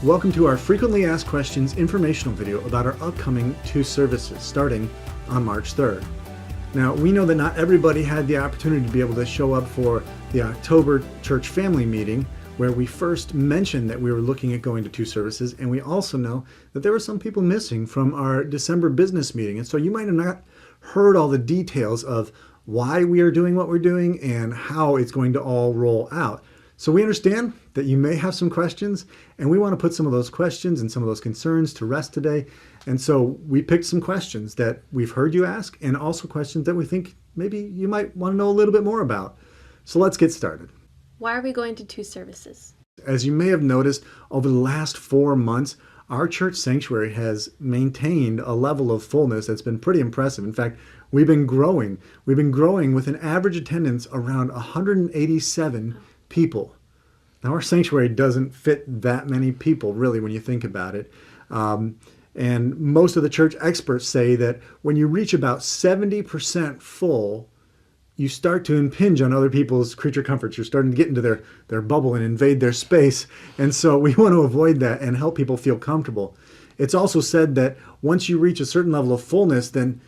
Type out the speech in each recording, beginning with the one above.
Welcome to our Frequently Asked Questions informational video about our upcoming 2 services starting on March 3rd. Now, we know that not everybody had the opportunity to be able to show up for the October church family meeting where we first mentioned that we were looking at going to 2 services, and we also know that there were some people missing from our December business meeting. And so you might have not heard all the details of why we are doing what we're doing and how it's going to all roll out. So we understand that you may have some questions, and we want to put some of those questions and some of those concerns to rest today. And so we picked some questions that we've heard you ask, and also questions that we think maybe you might want to know a little bit more about. So let's get started. Why are we going to 2 services? As you may have noticed, over the last 4 months, our church sanctuary has maintained a level of fullness that's been pretty impressive. In fact, we've been growing. We've been growing with an average attendance around 187 people. Now, our sanctuary doesn't fit that many people, really, when you think about it. And most of the church experts say that when you reach about 70% full, you start to impinge on other people's creature comforts. You're starting to get into their bubble and invade their space. And so we want to avoid that and help people feel comfortable. It's also said that once you reach a certain level of fullness, then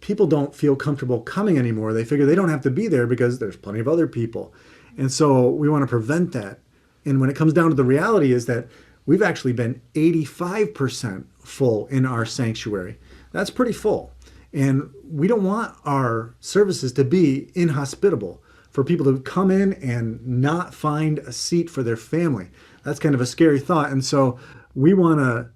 people don't feel comfortable coming anymore. They figure they don't have to be there because there's plenty of other people. And so we want to prevent that. And when it comes down to the reality is that we've actually been 85% full in our sanctuary. That's pretty full. And we don't want our services to be inhospitable for people to come in and not find a seat for their family. That's kind of a scary thought. And so we want to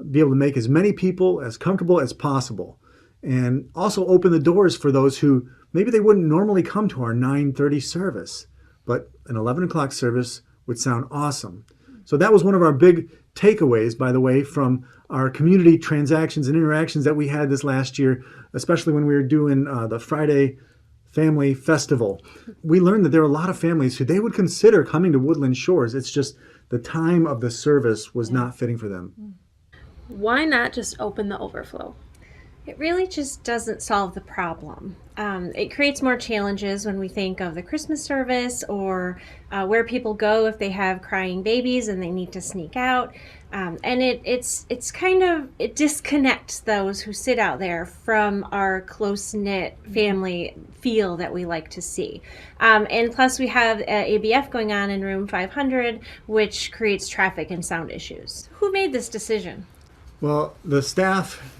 be able to make as many people as comfortable as possible, and also open the doors for those who maybe they wouldn't normally come to our 9:30 service, but an 11 o'clock service would sound awesome. So that was one of our big takeaways, by the way, from our community transactions and interactions that we had this last year, especially when we were doing the Friday Family Festival. We learned that there are a lot of families who they would consider coming to Woodland Shores. It's just the time of the service was not fitting for them. Why not just open the Overflow? It really just doesn't solve the problem. It creates more challenges when we think of the Christmas service or where people go if they have crying babies and they need to sneak out. And it disconnects those who sit out there from our close-knit family feel that we like to see. And plus we have ABF going on in room 500, which creates traffic and sound issues. Who made this decision? Well, the staff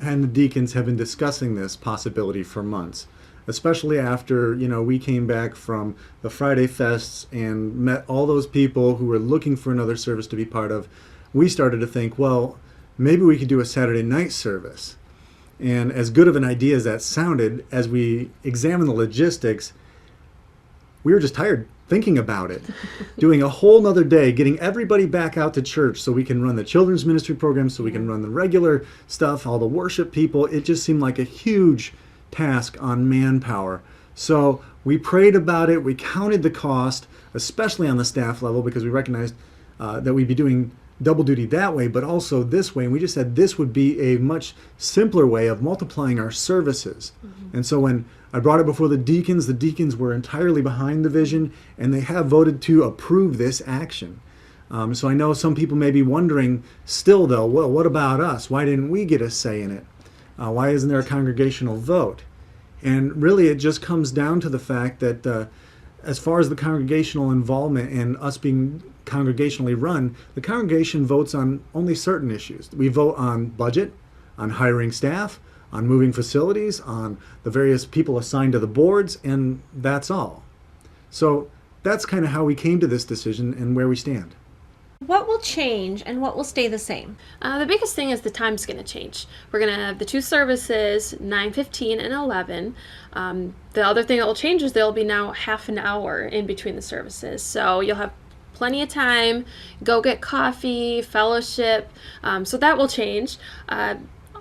and the deacons have been discussing this possibility for months, especially after, we came back from the Friday fests and met all those people who were looking for another service to be part of. We started to think, well, maybe we could do a Saturday night service. And as good of an idea as that sounded, as we examined the logistics, we were just tired thinking about it. Doing a whole nother day, getting everybody back out to church so we can run the children's ministry program, so we can run the regular stuff, all the worship people. It just seemed like a huge task on manpower. So we prayed about it. We counted the cost, especially on the staff level, because we recognized that we'd be doing double duty that way, but also this way. And we just said this would be a much simpler way of multiplying our services. And so when I brought it before the deacons were entirely behind the vision, and they have voted to approve this action. So I know some people may be wondering still, though, well, what about us? Why didn't we get a say in it? Why isn't there a congregational vote? And really, it just comes down to the fact that as far as the congregational involvement and us being congregationally run, the congregation votes on only certain issues. We vote on budget, on hiring staff, on moving facilities, on the various people assigned to the boards, and that's all. So that's kind of how we came to this decision and where we stand. What will change and what will stay the same? The biggest thing is the time's going to change. We're going to have the 2 services, 9:15 and 11. The other thing that will change is there'll be now half an hour in between the services. So you'll have plenty of time, go get coffee, fellowship. So that will change.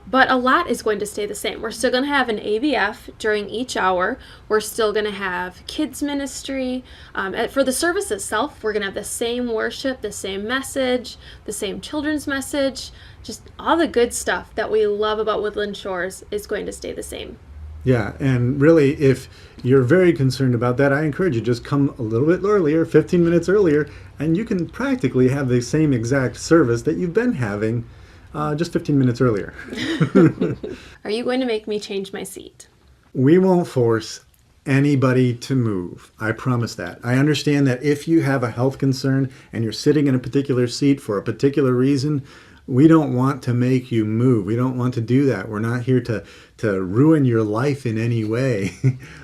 But a lot is going to stay the same. We're still going to have an ABF during each hour. We're still going to have kids ministry. For the service itself, we're going to have the same worship, the same message, the same children's message. Just all the good stuff that we love about Woodland Shores is going to stay the same. Yeah, and really, if you're very concerned about that, I encourage you just come a little bit earlier, 15 minutes earlier, and you can practically have the same exact service that you've been having just 15 minutes earlier. Are you going to make me change my seat? We won't force anybody to move. I promise that. I understand that if you have a health concern and you're sitting in a particular seat for a particular reason, we don't want to make you move. We don't want to do that. We're not here to ruin your life in any way.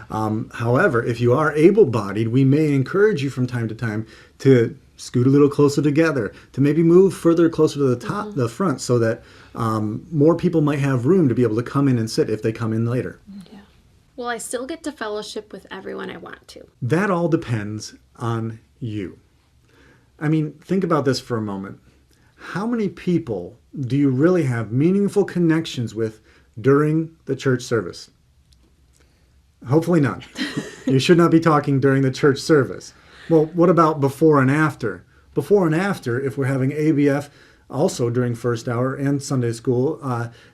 However, if you are able-bodied, we may encourage you from time to time to scoot a little closer together, to maybe move further closer to the top, the front, so that more people might have room to be able to come in and sit if they come in later. Yeah. Will I still get to fellowship with everyone I want to? That all depends on you. I mean, think about this for a moment. How many people do you really have meaningful connections with during the church service? Hopefully none. You should not be talking during the church service. Well, what about before and after? Before and after, if we're having ABF also during first hour and Sunday school,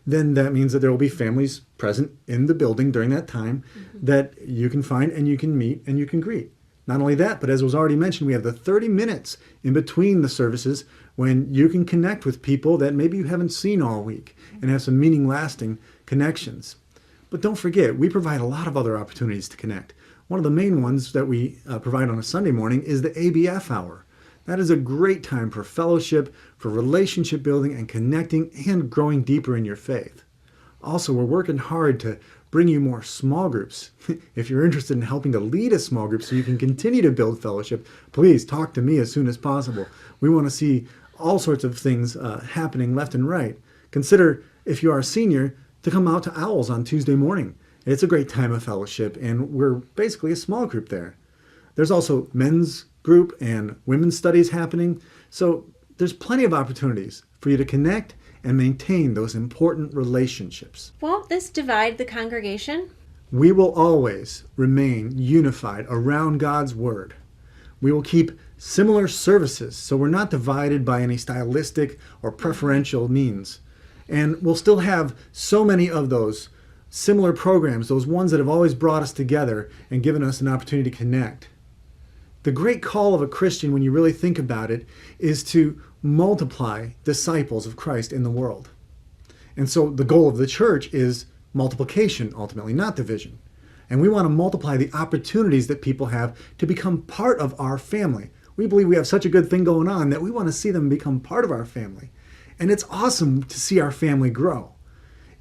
then that means that there will be families present in the building during that time that you can find and you can meet and you can greet. Not only that, but as was already mentioned, we have the 30 minutes in between the services when you can connect with people that maybe you haven't seen all week and have some lasting connections. But don't forget, we provide a lot of other opportunities to connect. One of the main ones that we provide on a Sunday morning is the ABF hour. That is a great time for fellowship, for relationship building and connecting and growing deeper in your faith. Also, we're working hard to bring you more small groups. If you're interested in helping to lead a small group so you can continue to build fellowship, please talk to me as soon as possible. We want to see all sorts of things happening left and right. Consider, if you are a senior, to come out to Owls on Tuesday morning. It's a great time of fellowship, and we're basically a small group there. There's also men's group and women's studies happening, so there's plenty of opportunities for you to connect and maintain those important relationships. Won't this divide the congregation? We will always remain unified around God's Word. We will keep similar services, so we're not divided by any stylistic or preferential means. And we'll still have so many of those similar programs, those ones that have always brought us together and given us an opportunity to connect. The great call of a Christian, when you really think about it, is to multiply disciples of Christ in the world. And so the goal of the church is multiplication, ultimately, not division. And we want to multiply the opportunities that people have to become part of our family. We believe we have such a good thing going on that we want to see them become part of our family. And it's awesome to see our family grow.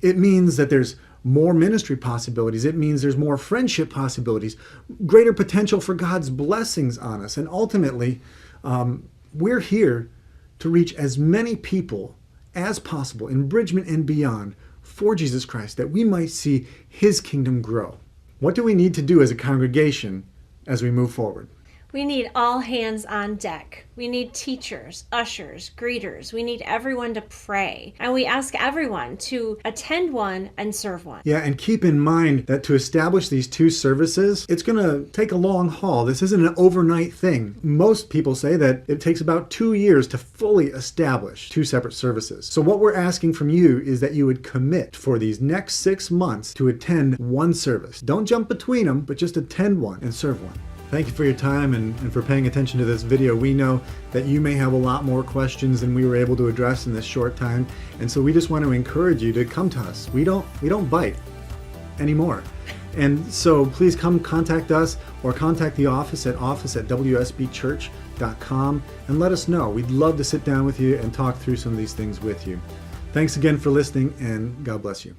It means that there's more ministry possibilities. It means there's more friendship possibilities, greater potential for God's blessings on us. And ultimately, we're here to reach as many people as possible in Bridgman and beyond for Jesus Christ, that we might see His kingdom grow. What do we need to do as a congregation as we move forward? We need all hands on deck. We need teachers, ushers, greeters. We need everyone to pray. And we ask everyone to attend one and serve one. Yeah, and keep in mind that to establish these two services, it's going to take a long haul. This isn't an overnight thing. Most people say that it takes about 2 years to fully establish two separate services. So what we're asking from you is that you would commit for these next 6 months to attend one service. Don't jump between them, but just attend one and serve one. Thank you for your time and for paying attention to this video. We know that you may have a lot more questions than we were able to address in this short time, and so we just want to encourage you to come to us. We don't bite anymore. And so please come contact us or contact the office at office@wsbchurch.com and let us know. We'd love to sit down with you and talk through some of these things with you. Thanks again for listening, and God bless you.